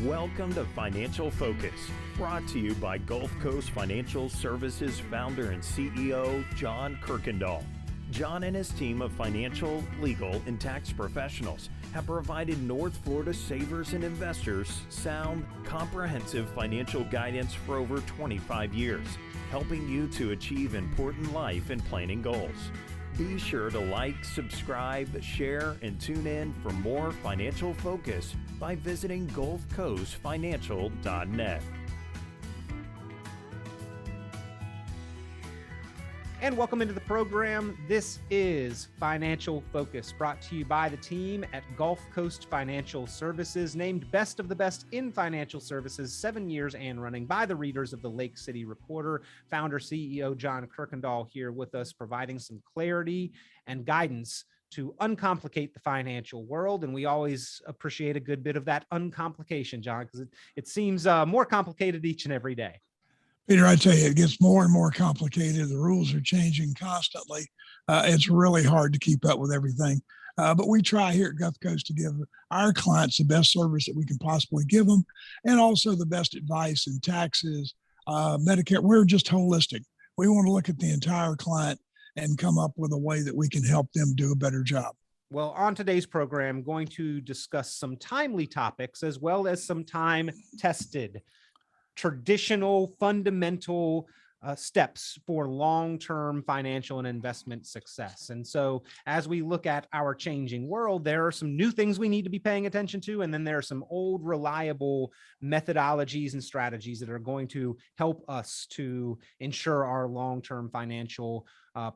Welcome to Financial Focus, brought to you by GulfCoast Financial Services founder and CEO, John Kuykendall. John and his team of financial, legal, and tax professionals have provided North Florida savers and investors sound, comprehensive financial guidance for over 25 years, helping you to achieve important life and planning goals. Be sure to like, subscribe, share, and tune in for more Financial Focus by visiting GulfCoastFinancial.net. And welcome into the program. This is Financial Focus, brought to you by the team at GulfCoast Financial Services, named Best of the Best in Financial Services 7 years and running by the readers of the Lake City Reporter. Founder, CEO John Kuykendall here with us, providing some clarity and guidance to uncomplicate the financial world. And we always appreciate a good bit of that uncomplication, John, because it seems more complicated each and every day. Peter, I tell you, it gets more and more complicated. The rules are changing constantly. It's really hard to keep up with everything. But we try here at Gulf Coast to give our clients the best service that we can possibly give them, and also the best advice in taxes, Medicare. We're just holistic. We want to look at the entire client and come up with a way that we can help them do a better job. Well, on today's program, I'm going to discuss some timely topics as well as some time-tested, traditional, fundamental steps for long-term financial and investment success. And so as we look at our changing world, there are some new things we need to be paying attention to. And then there are some old, reliable methodologies and strategies that are going to help us to ensure our long-term financial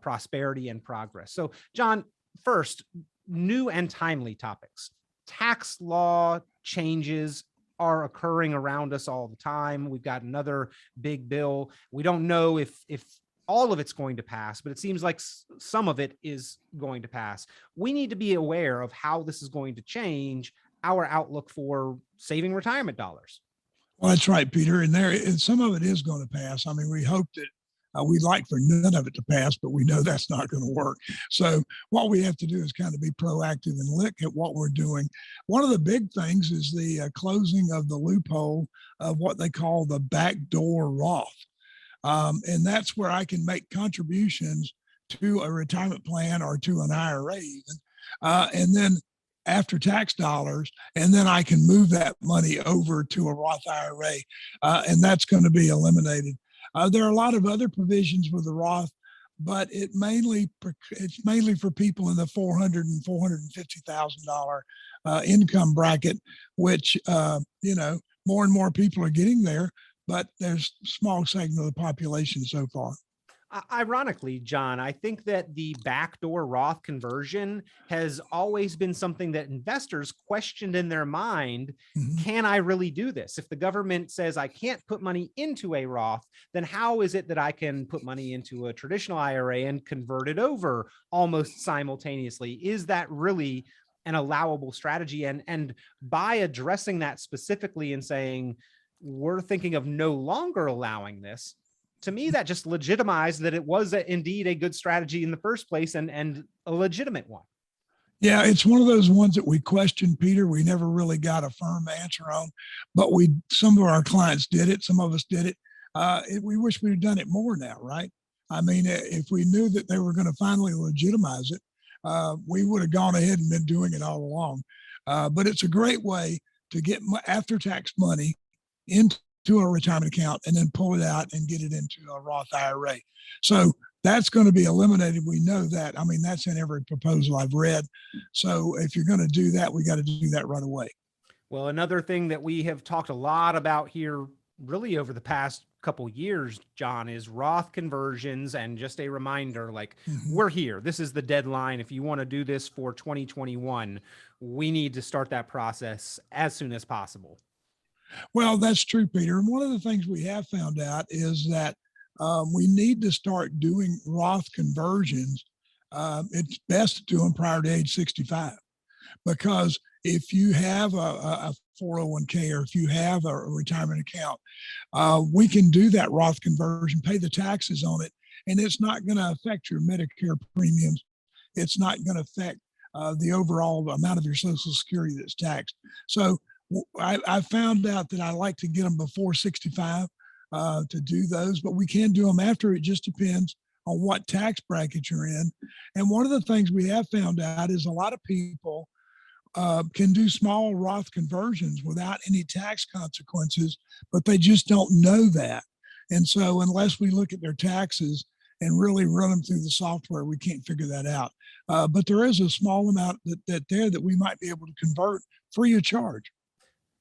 prosperity and progress. So, John, first, new and timely topics. Tax law changes are occurring around us all the time. We've got another big bill. We don't know if all of it's going to pass, but it seems like some of it is going to pass. We need to be aware of how this is going to change our outlook for saving retirement dollars. Well, that's right, Peter. And some of it is going to pass. I mean, we hope that we'd like for none of it to pass, but we know that's not going to work. So what we have to do is kind of be proactive and look at what we're doing. One of the big things is the closing of the loophole of what they call the Backdoor Roth. And that's where I can make contributions to a retirement plan or to an IRA even, and then after tax dollars, and then I can move that money over to a Roth IRA, and that's going to be eliminated. There are a lot of other provisions with the Roth, but it's mainly for people in the $400,000 and $450,000 income bracket, which more and more people are getting there, but there's a small segment of the population so far. Ironically, John, I think that the backdoor Roth conversion has always been something that investors questioned in their mind. Mm-hmm. Can I really do this? If the government says I can't put money into a Roth, then how is it that I can put money into a traditional IRA and convert it over almost simultaneously? Is that really an allowable strategy? And by addressing that specifically and saying, we're thinking of no longer allowing this, to me, that just legitimized that it was indeed a good strategy in the first place and a legitimate one. Yeah, it's one of those ones that we questioned, Peter. We never really got a firm answer on, but some of our clients did it. Some of us did it. We wish we'd done it more now, right? I mean, if we knew that they were going to finally legitimize it, we would have gone ahead and been doing it all along. But it's a great way to get after-tax money into a retirement account and then pull it out and get it into a Roth IRA. So that's going to be eliminated. We know that. I mean, that's in every proposal I've read. So if you're going to do that, we got to do that right away. Well, another thing that we have talked a lot about here really over the past couple years, John, is Roth conversions. And just a reminder, we're here. This is the deadline. If you want to do this for 2021, we need to start that process as soon as possible. Well, that's true, Peter. And one of the things we have found out is that we need to start doing Roth conversions. It's best to do them prior to age 65, because if you have a 401k or if you have a retirement account, we can do that Roth conversion, pay the taxes on it, and it's not going to affect your Medicare premiums. It's not going to affect the overall amount of your Social Security that's taxed. So I found out that I like to get them before 65 to do those, but we can do them after. It just depends on what tax bracket you're in. And one of the things we have found out is a lot of people can do small Roth conversions without any tax consequences, but they just don't know that. And so unless we look at their taxes and really run them through the software, we can't figure that out. But there is a small amount that we might be able to convert free of charge.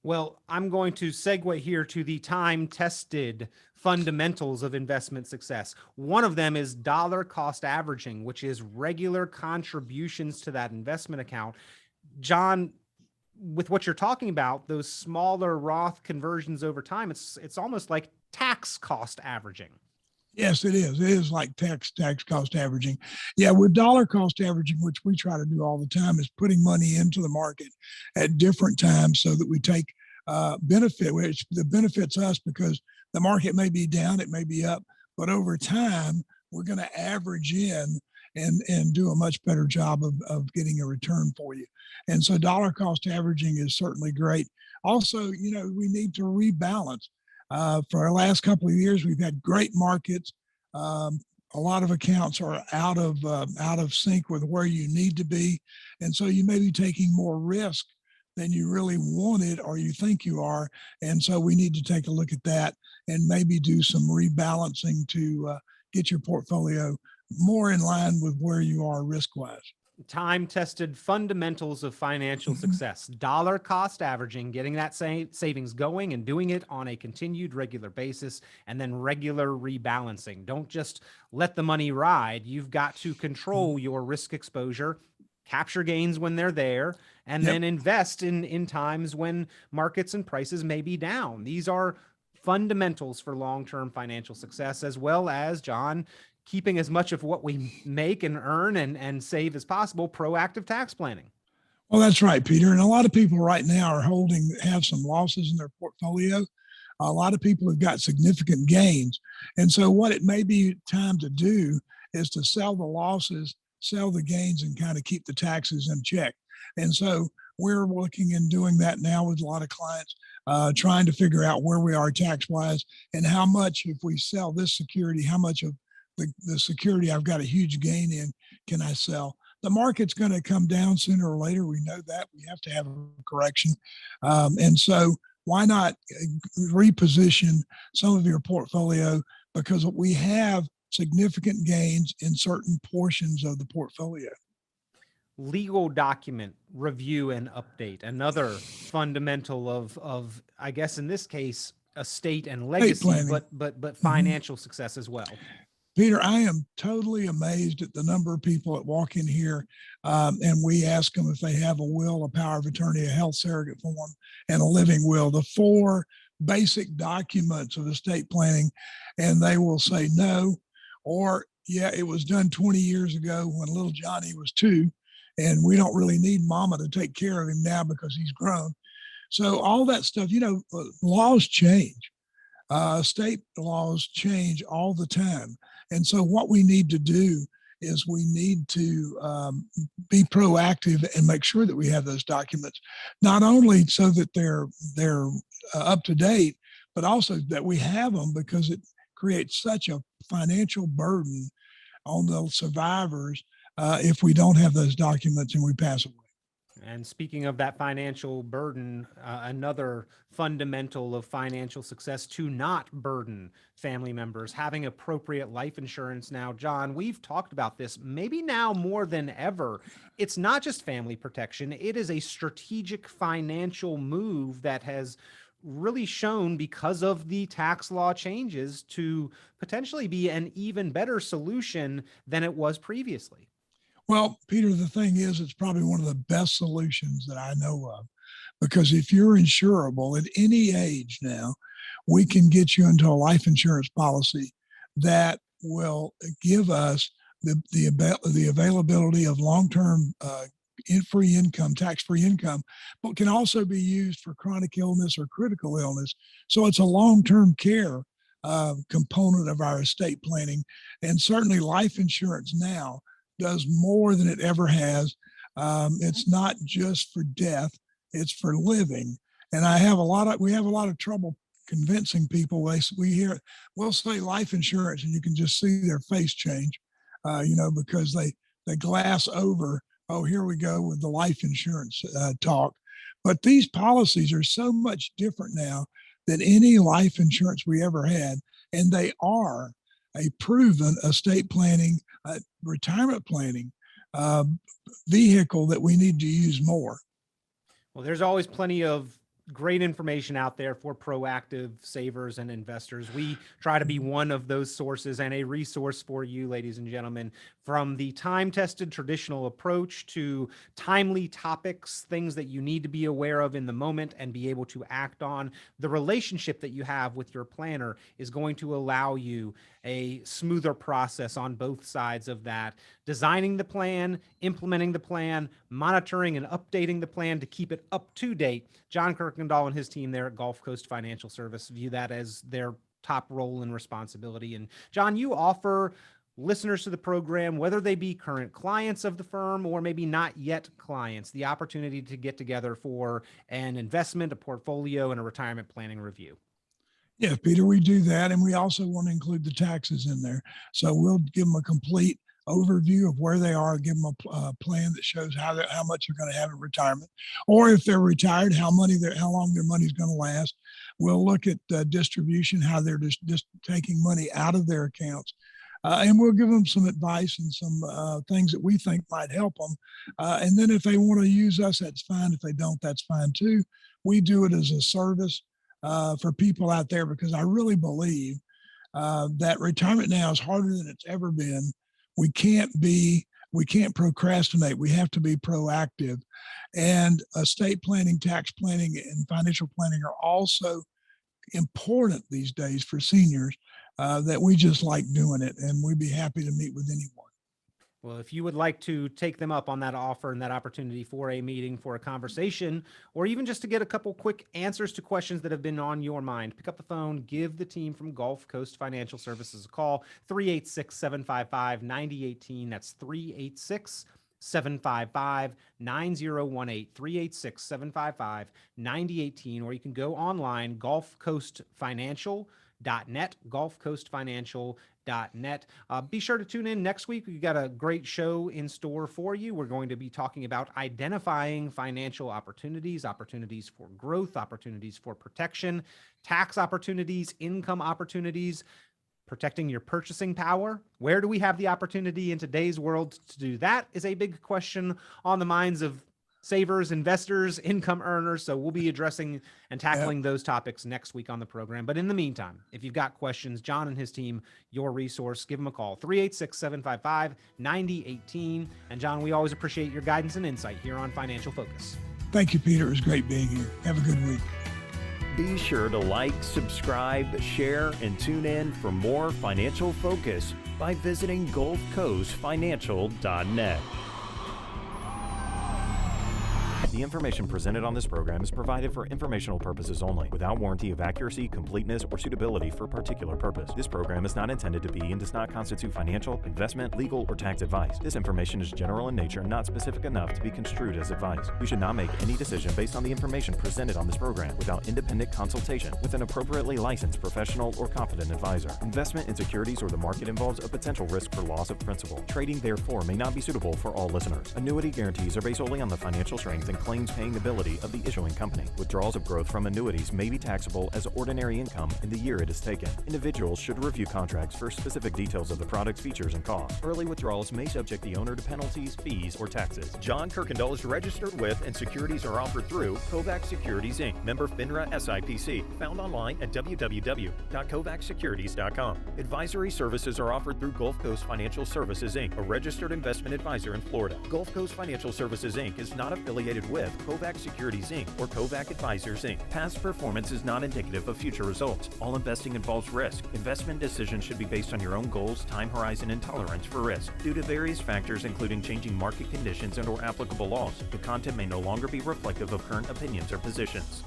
Well, I'm going to segue here to the time-tested fundamentals of investment success. One of them is dollar cost averaging, which is regular contributions to that investment account. John, with what you're talking about, those smaller Roth conversions over time, it's almost like tax cost averaging. Yes, it is. It is like tax cost averaging. Yeah, with dollar cost averaging, which we try to do all the time, is putting money into the market at different times so that we take benefit, which the benefits us because the market may be down, it may be up, but over time, we're going to average in and do a much better job of getting a return for you. And so dollar cost averaging is certainly great. Also, we need to rebalance. For our last couple of years, we've had great markets. A lot of accounts are out of sync with where you need to be. And so you may be taking more risk than you really wanted or you think you are. And so we need to take a look at that and maybe do some rebalancing to get your portfolio more in line with where you are risk-wise. Time-tested fundamentals of financial success, dollar cost averaging, getting that savings going and doing it on a continued regular basis, and then regular rebalancing. Don't just let the money ride. You've got to control your risk exposure, capture gains when they're there, and then invest in times when markets and prices may be down. These are fundamentals for long-term financial success, as well as, John, keeping as much of what we make and earn and save as possible, proactive tax planning. Well, that's right, Peter. And a lot of people right now have some losses in their portfolio. A lot of people have got significant gains. And so what it may be time to do is to sell the losses, sell the gains, and kind of keep the taxes in check. And so we're looking and doing that now with a lot of clients, trying to figure out where we are tax-wise and how much, if we sell this security, how much of the security I've got a huge gain in can I sell. The market's going to come down sooner or later. We know that. We have to have a correction. And so why not reposition some of your portfolio, because we have significant gains in certain portions of the portfolio. Legal document review and update, another fundamental of I guess in this case, estate and legacy, but financial success as well. Peter, I am totally amazed at the number of people that walk in here and we ask them if they have a will, a power of attorney, a health surrogate form, and a living will, the 4 basic documents of estate planning, and they will say no, or yeah, it was done 20 years ago when little Johnny was 2, and we don't really need mama to take care of him now because he's grown. So all that stuff, laws change. State laws change all the time. And so what we need to do is we need to be proactive and make sure that we have those documents, not only so that they're up to date, but also that we have them, because it creates such a financial burden on the survivors if we don't have those documents and we pass away. And speaking of that financial burden, another fundamental of financial success, to not burden family members, having appropriate life insurance. Now, John, we've talked about this maybe now more than ever. It's not just family protection. It is a strategic financial move that has really shown, because of the tax law changes, to potentially be an even better solution than it was previously. Well, Peter, the thing is, it's probably one of the best solutions that I know of, because if you're insurable at any age now, we can get you into a life insurance policy that will give us the availability of long-term free income, tax-free income, but can also be used for chronic illness or critical illness. So it's a long-term care component of our estate planning. And certainly life insurance now does more than it ever has. It's not just for death, it's for living. And we have a lot of trouble convincing people. We'll say life insurance, and you can just see their face change, because they glass over, oh, here we go with the life insurance talk. But these policies are so much different now than any life insurance we ever had. And they are a proven estate planning, retirement planning vehicle that we need to use more. Well, there's always plenty of great information out there for proactive savers and investors. We try to be one of those sources and a resource for you, ladies and gentlemen, from the time-tested traditional approach to timely topics, things that you need to be aware of in the moment and be able to act on. The relationship that you have with your planner is going to allow you a smoother process on both sides of that. Designing the plan, implementing the plan, monitoring and updating the plan to keep it up to date. John Kuykendall and his team there at GulfCoast Financial Service view that as their top role and responsibility. And John, you offer listeners to the program, whether they be current clients of the firm or maybe not yet clients, the opportunity to get together for an investment, a portfolio, and a retirement planning review. Yeah, Peter, we do that. And we also want to include the taxes in there. So we'll give them a complete overview of where they are, give them a plan that shows how much they're going to have in retirement, or if they're retired, how long their money is going to last. We'll look at distribution, how they're just taking money out of their accounts. And we'll give them some advice and some things that we think might help them. And then if they want to use us, that's fine. If they don't, that's fine too. We do it as a service for people out there, because I really believe that retirement now is harder than it's ever been. We can't procrastinate. We have to be proactive. And estate planning, tax planning, and financial planning are also important these days for seniors, that we just like doing it, and we'd be happy to meet with anyone. Well, if you would like to take them up on that offer and that opportunity for a meeting, for a conversation, or even just to get a couple quick answers to questions that have been on your mind, pick up the phone, give the team from GulfCoast Financial Services a call, 386-755-9018. That's 386-755-9018, 386-755-9018, or you can go online, GulfCoastFinancial.net, GulfCoastFinancial.net. Be sure to tune in next week. We've got a great show in store for you. We're going to be talking about identifying financial opportunities, opportunities for growth, opportunities for protection, tax opportunities, income opportunities, protecting your purchasing power. Where do we have the opportunity in today's world to do that is a big question on the minds of savers, investors, income earners. So we'll be addressing and tackling those topics next week on the program. But in the meantime, if you've got questions, John and his team, your resource, give them a call, 386-755-9018. And John, we always appreciate your guidance and insight here on Financial Focus. Thank you, Peter. It was great being here. Have a good week. Be sure to like, subscribe, share, and tune in for more Financial Focus by visiting GulfCoastFinancial.net. The information presented on this program is provided for informational purposes only, without warranty of accuracy, completeness, or suitability for a particular purpose. This program is not intended to be and does not constitute financial, investment, legal, or tax advice. This information is general in nature and not specific enough to be construed as advice. You should not make any decision based on the information presented on this program without independent consultation with an appropriately licensed professional or competent advisor. Investment in securities or the market involves a potential risk for loss of principal. Trading, therefore, may not be suitable for all listeners. Annuity guarantees are based solely on the financial strength and claims paying ability of the issuing company. Withdrawals of growth from annuities may be taxable as ordinary income in the year it is taken. Individuals should review contracts for specific details of the product's features and costs. Early withdrawals may subject the owner to penalties, fees, or taxes. John Kuykendall is registered with and securities are offered through Kovac Securities Inc., member FINRA SIPC, found online at www.kovacsecurities.com. Advisory services are offered through GulfCoast Financial Services Inc., a registered investment advisor in Florida. GulfCoast Financial Services Inc. is not affiliated with Kovac Securities Inc. or Kovac Advisors Inc. Past performance is not indicative of future results. All investing involves risk. Investment decisions should be based on your own goals, time horizon, and tolerance for risk. Due to various factors including changing market conditions and/or applicable laws, the content may no longer be reflective of current opinions or positions.